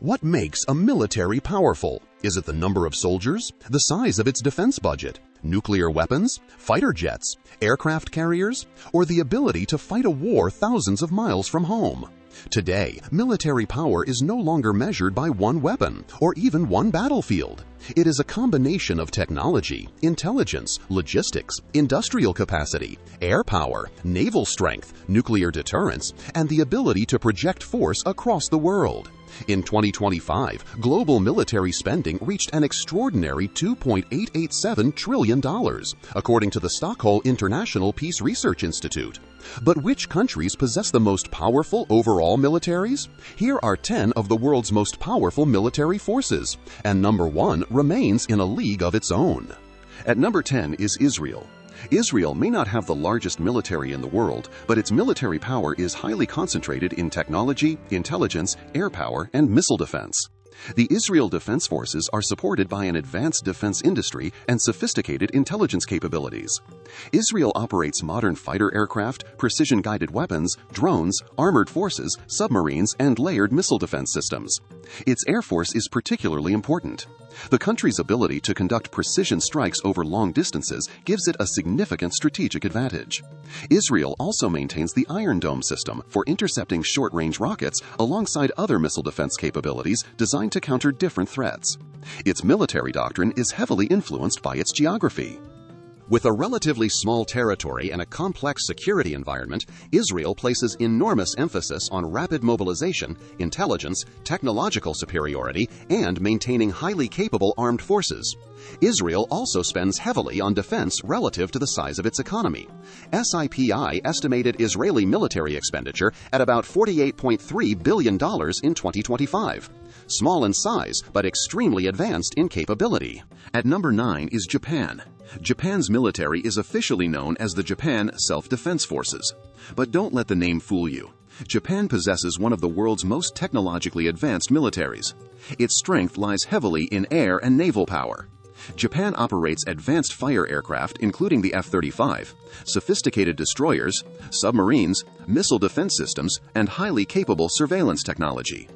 What makes a military powerful? Is it the number of soldiers, the size of its defense budget, nuclear weapons, fighter jets, aircraft carriers, or the ability to fight a war thousands of miles from home? Today, military power is no longer measured by one weapon or even one battlefield. It is a combination of technology, intelligence, logistics, industrial capacity, air power, naval strength, nuclear deterrence, and the ability to project force across the world. In 2025, global military spending reached an extraordinary $2.887 trillion, according to the Stockholm International Peace Research Institute. But which countries possess the most powerful overall militaries? Here are 10 of the world's most powerful military forces, and number 1 remains in a league of its own. At number 10 is Israel. Israel may not have the largest military in the world, but its military power is highly concentrated in technology, intelligence, air power, and missile defense. The Israel Defense Forces are supported by an advanced defense industry and sophisticated intelligence capabilities. Israel operates modern fighter aircraft, precision-guided weapons, drones, armored forces, submarines, and layered missile defense systems. Its air force is particularly important. The country's ability to conduct precision strikes over long distances gives it a significant strategic advantage. Israel also maintains the Iron Dome system for intercepting short-range rockets alongside other missile defense capabilities designed to counter different threats. Its military doctrine is heavily influenced by its geography. With a relatively small territory and a complex security environment, Israel places enormous emphasis on rapid mobilization, intelligence, technological superiority, and maintaining highly capable armed forces. Israel also spends heavily on defense relative to the size of its economy. SIPI estimated Israeli military expenditure at about $48.3 billion in 2025. Small in size, but extremely advanced in capability. At number 9 is Japan. Japan's military is officially known as the Japan Self-Defense Forces. But don't let the name fool you. Japan possesses one of the world's most technologically advanced militaries. Its strength lies heavily in air and naval power. Japan operates advanced fighter aircraft, including the F-35, sophisticated destroyers, submarines, missile defense systems, and highly capable surveillance technology.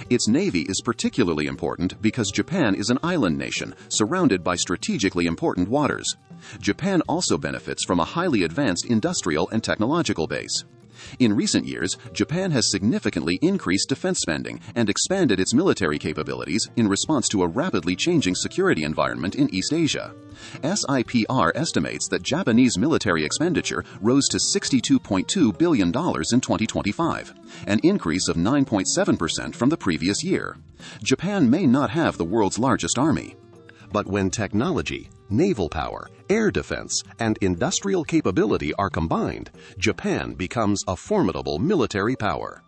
Its navy is particularly important because Japan is an island nation surrounded by strategically important waters. Japan also benefits from a highly advanced industrial and technological base. In recent years, Japan has significantly increased defense spending and expanded its military capabilities in response to a rapidly changing security environment in East Asia. SIPR estimates that Japanese military expenditure rose to $62.2 billion in 2025, an increase of 9.7% from the previous year. Japan may not have the world's largest army. But when technology, naval power, air defense, and industrial capability are combined, Japan becomes a formidable military power.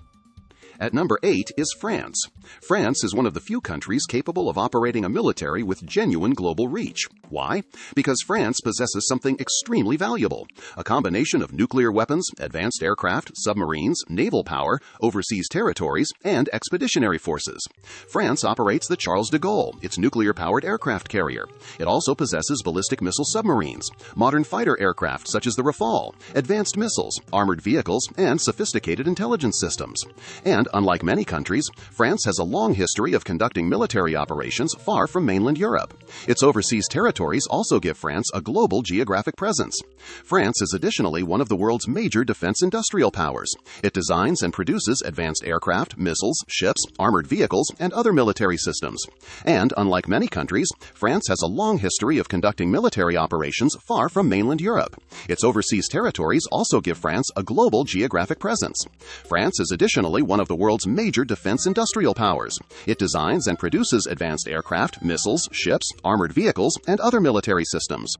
At number 8 is France. France is one of the few countries capable of operating a military with genuine global reach. Why? Because France possesses something extremely valuable: a combination of nuclear weapons, advanced aircraft, submarines, naval power, overseas territories, and expeditionary forces. France operates the Charles de Gaulle, its nuclear-powered aircraft carrier. It also possesses ballistic missile submarines, modern fighter aircraft such as the Rafale, advanced missiles, armored vehicles, and sophisticated intelligence systems. And unlike many countries, France has a long history of conducting military operations far from mainland Europe. Its overseas territories also give France a global geographic presence. France is additionally one of the world's major defense industrial powers. It designs and produces advanced aircraft, missiles, ships, armored vehicles, and other military systems. And unlike many countries, France has a long history of conducting military operations far from mainland Europe. Its overseas territories also give France a global geographic presence. France is additionally one of the world's major defense industrial powers. It designs and produces advanced aircraft, missiles, ships, armored vehicles, and other military systems.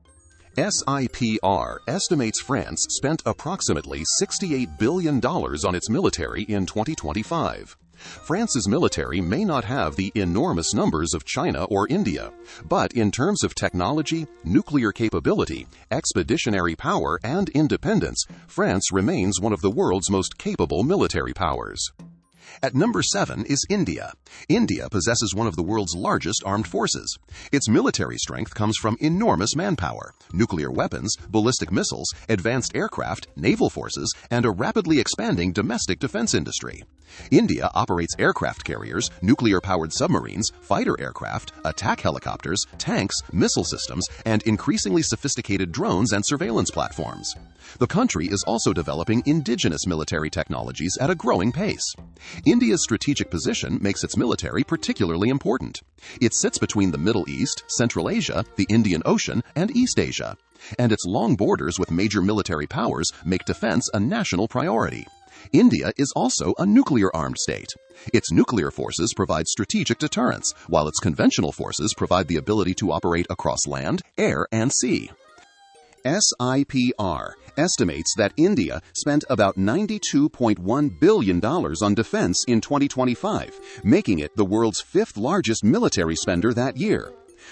SIPR estimates France spent approximately $68 billion on its military in 2025. France's military may not have the enormous numbers of China or India, but in terms of technology, nuclear capability, expeditionary power, and independence, France remains one of the world's most capable military powers. At number 7 is India. India possesses one of the world's largest armed forces. Its military strength comes from enormous manpower, nuclear weapons, ballistic missiles, advanced aircraft, naval forces, and a rapidly expanding domestic defense industry. India operates aircraft carriers, nuclear-powered submarines, fighter aircraft, attack helicopters, tanks, missile systems, and increasingly sophisticated drones and surveillance platforms. The country is also developing indigenous military technologies at a growing pace. India's strategic position makes its military particularly important. It sits between the Middle East, Central Asia, the Indian Ocean, and East Asia. And its long borders with major military powers make defense a national priority. India is also a nuclear-armed state. Its nuclear forces provide strategic deterrence, while its conventional forces provide the ability to operate across land, air, and sea. SIPR estimates that India spent about $92.1 billion on defense in 2025, making it the world's fifth largest military spender that year.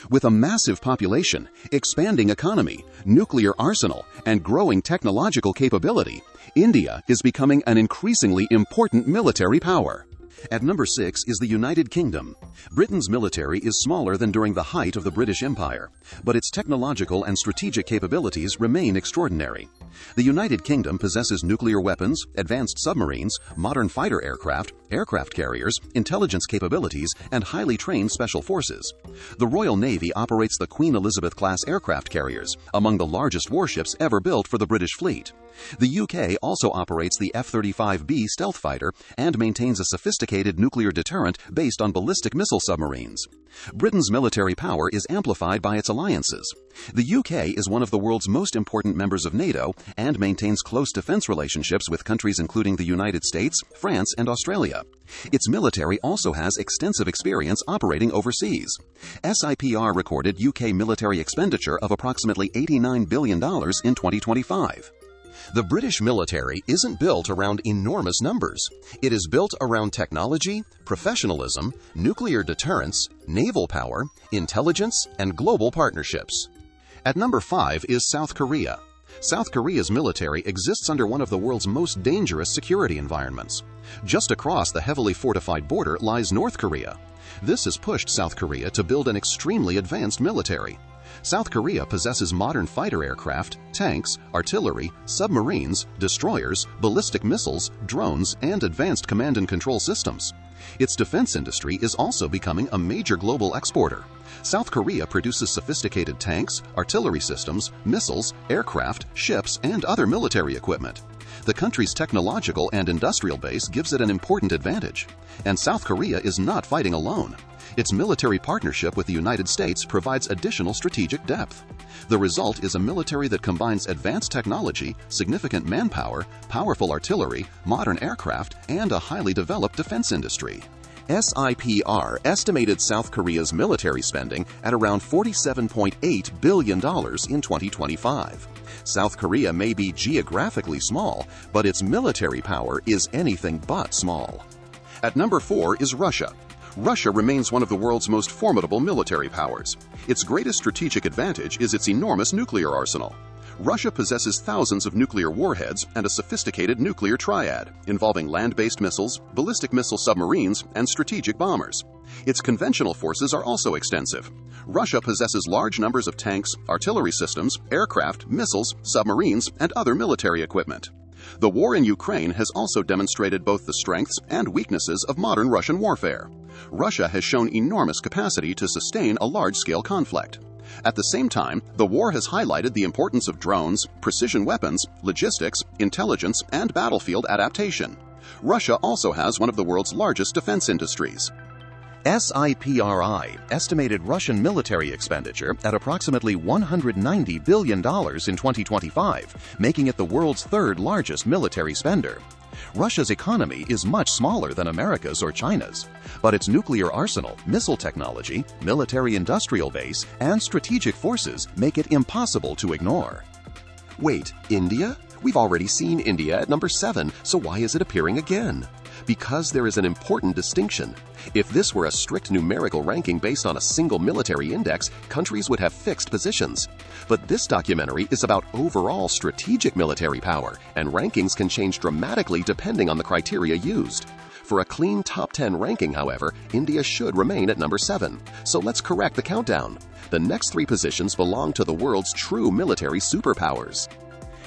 With a massive population, expanding economy, nuclear arsenal, and growing technological capability, India is becoming an increasingly important military power. At number 6 is the United Kingdom. Britain's military is smaller than during the height of the British Empire, but its technological and strategic capabilities remain extraordinary. The United Kingdom possesses nuclear weapons, advanced submarines, modern fighter aircraft, aircraft carriers, intelligence capabilities, and highly trained special forces. The Royal Navy operates the Queen Elizabeth-class aircraft carriers, among the largest warships ever built for the British fleet. The UK also operates the F-35B stealth fighter and maintains a sophisticated nuclear deterrent based on ballistic missile submarines. Britain's military power is amplified by its alliances. The UK is one of the world's most important members of NATO and maintains close defense relationships with countries including the United States, France, and Australia. Its military also has extensive experience operating overseas. SIPR recorded UK military expenditure of approximately $89 billion in 2025. The British military isn't built around enormous numbers. It is built around technology, professionalism, nuclear deterrence, naval power, intelligence, and global partnerships. At number 5 is South Korea. South Korea's military exists under one of the world's most dangerous security environments. Just across the heavily fortified border lies North Korea. This has pushed South Korea to build an extremely advanced military. South Korea possesses modern fighter aircraft, tanks, artillery, submarines, destroyers, ballistic missiles, drones, and advanced command and control systems. Its defense industry is also becoming a major global exporter. South Korea produces sophisticated tanks, artillery systems, missiles, aircraft, ships, and other military equipment. The country's technological and industrial base gives it an important advantage. And South Korea is not fighting alone. Its military partnership with the United States provides additional strategic depth. The result is a military that combines advanced technology, significant manpower, powerful artillery, modern aircraft, and a highly developed defense industry. SIPR estimated South Korea's military spending at around $47.8 billion in 2025. South Korea may be geographically small, but its military power is anything but small. At number 4 is Russia. Russia remains one of the world's most formidable military powers. Its greatest strategic advantage is its enormous nuclear arsenal. Russia possesses thousands of nuclear warheads and a sophisticated nuclear triad, involving land-based missiles, ballistic missile submarines, and strategic bombers. Its conventional forces are also extensive. Russia possesses large numbers of tanks, artillery systems, aircraft, missiles, submarines, and other military equipment. The war in Ukraine has also demonstrated both the strengths and weaknesses of modern Russian warfare. Russia has shown enormous capacity to sustain a large-scale conflict. At the same time, the war has highlighted the importance of drones, precision weapons, logistics, intelligence, and battlefield adaptation. Russia also has one of the world's largest defense industries. SIPRI estimated Russian military expenditure at approximately $190 billion in 2025, making it the world's third largest military spender. Russia's economy is much smaller than America's or China's, but its nuclear arsenal, missile technology, military-industrial base, and strategic forces make it impossible to ignore. Wait, India? We've already seen India at number 7, so why is it appearing again? Because there is an important distinction. If this were a strict numerical ranking based on a single military index, countries would have fixed positions. But this documentary is about overall strategic military power, and rankings can change dramatically depending on the criteria used. For a clean top 10 ranking, however, India should remain at number 7. So let's correct the countdown. The next 3 positions belong to the world's true military superpowers.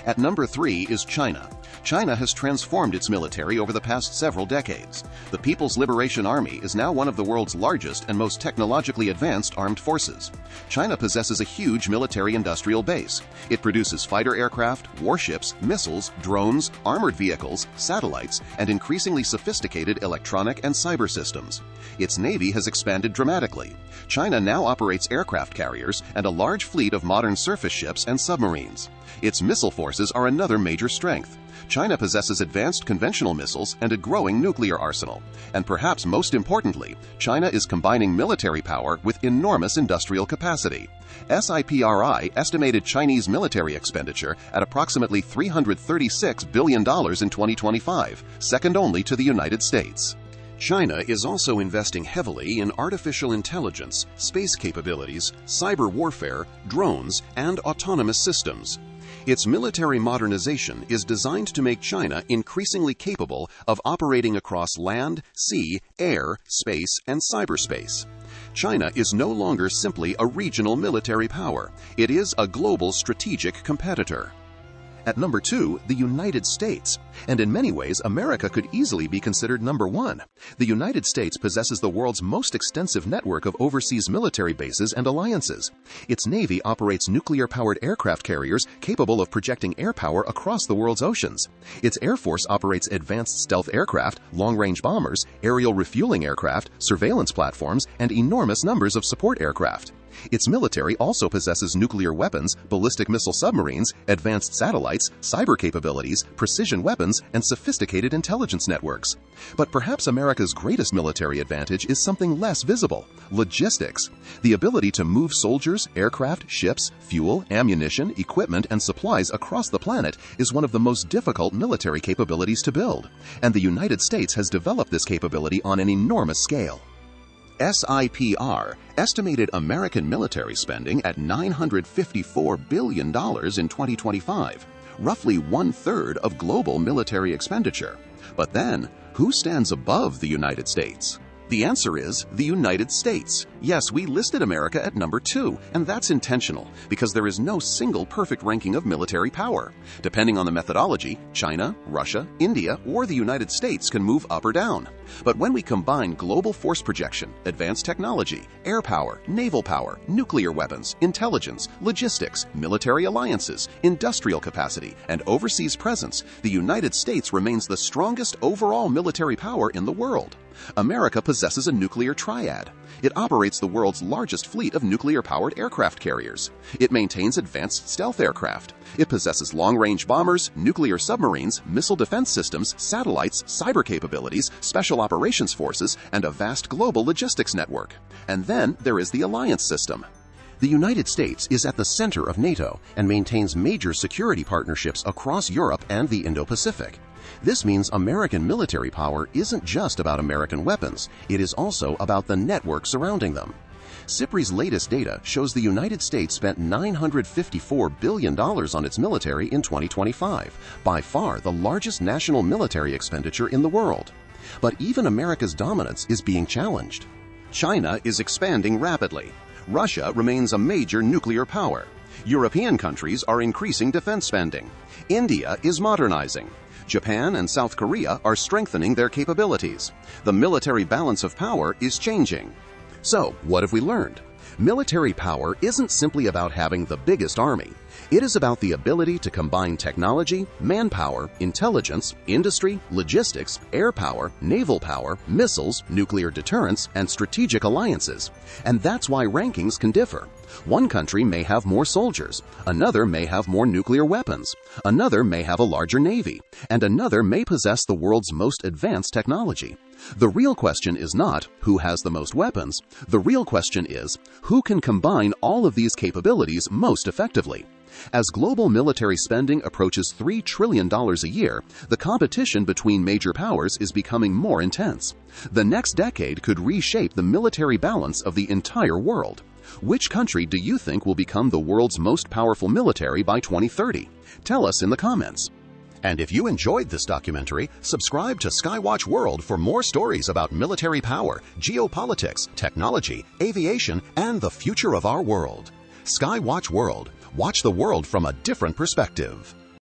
At number 3 is China. China has transformed its military over the past several decades. The People's Liberation Army is now one of the world's largest and most technologically advanced armed forces. China possesses a huge military-industrial base. It produces fighter aircraft, warships, missiles, drones, armored vehicles, satellites, and increasingly sophisticated electronic and cyber systems. Its navy has expanded dramatically. China now operates aircraft carriers and a large fleet of modern surface ships and submarines. Its missile forces are another major strength. China possesses advanced conventional missiles and a growing nuclear arsenal. And perhaps most importantly, China is combining military power with enormous industrial capacity. SIPRI estimated Chinese military expenditure at approximately $336 billion in 2025, second only to the United States. China is also investing heavily in artificial intelligence, space capabilities, cyber warfare, drones, and autonomous systems. Its military modernization is designed to make China increasingly capable of operating across land, sea, air, space, and cyberspace. China is no longer simply a regional military power. It is a global strategic competitor. At number 2, the United States. And in many ways, America could easily be considered number 1. The United States possesses the world's most extensive network of overseas military bases and alliances. Its Navy operates nuclear-powered aircraft carriers capable of projecting air power across the world's oceans. Its Air Force operates advanced stealth aircraft, long-range bombers, aerial refueling aircraft, surveillance platforms, and enormous numbers of support aircraft. Its military also possesses nuclear weapons, ballistic missile submarines, advanced satellites, cyber capabilities, precision weapons, and sophisticated intelligence networks. But perhaps America's greatest military advantage is something less visible: logistics. The ability to move soldiers, aircraft, ships, fuel, ammunition, equipment, and supplies across the planet is one of the most difficult military capabilities to build. And the United States has developed this capability on an enormous scale. SIPR estimated American military spending at $954 billion in 2025, roughly 1/3 of global military expenditure. But then, who stands above the United States? The answer is the United States. Yes, we listed America at number 2, and that's intentional because there is no single perfect ranking of military power. Depending on the methodology, China, Russia, India, or the United States can move up or down. But when we combine global force projection, advanced technology, air power, naval power, nuclear weapons, intelligence, logistics, military alliances, industrial capacity, and overseas presence, the United States remains the strongest overall military power in the world. America possesses a nuclear triad. It operates the world's largest fleet of nuclear-powered aircraft carriers. It maintains advanced stealth aircraft. It possesses long-range bombers, nuclear submarines, missile defense systems, satellites, cyber capabilities, special operations forces, and a vast global logistics network. And then there is the alliance system. The United States is at the center of NATO and maintains major security partnerships across Europe and the Indo-Pacific. This means American military power isn't just about American weapons, it is also about the network surrounding them. SIPRI's latest data shows the United States spent $954 billion on its military in 2025, by far the largest national military expenditure in the world. But even America's dominance is being challenged. China is expanding rapidly. Russia remains a major nuclear power. European countries are increasing defense spending. India is modernizing. Japan and South Korea are strengthening their capabilities. The military balance of power is changing. So, what have we learned? Military power isn't simply about having the biggest army. It is about the ability to combine technology, manpower, intelligence, industry, logistics, air power, naval power, missiles, nuclear deterrence, and strategic alliances. And that's why rankings can differ. One country may have more soldiers, another may have more nuclear weapons, another may have a larger navy, and another may possess the world's most advanced technology. The real question is not who has the most weapons. The real question is who can combine all of these capabilities most effectively. As global military spending approaches $3 trillion a year, the competition between major powers is becoming more intense. The next decade could reshape the military balance of the entire world. Which country do you think will become the world's most powerful military by 2030? Tell us in the comments. And if you enjoyed this documentary, subscribe to Skywatch World for more stories about military power, geopolitics, technology, aviation, and the future of our world. Skywatch World. Watch the world from a different perspective.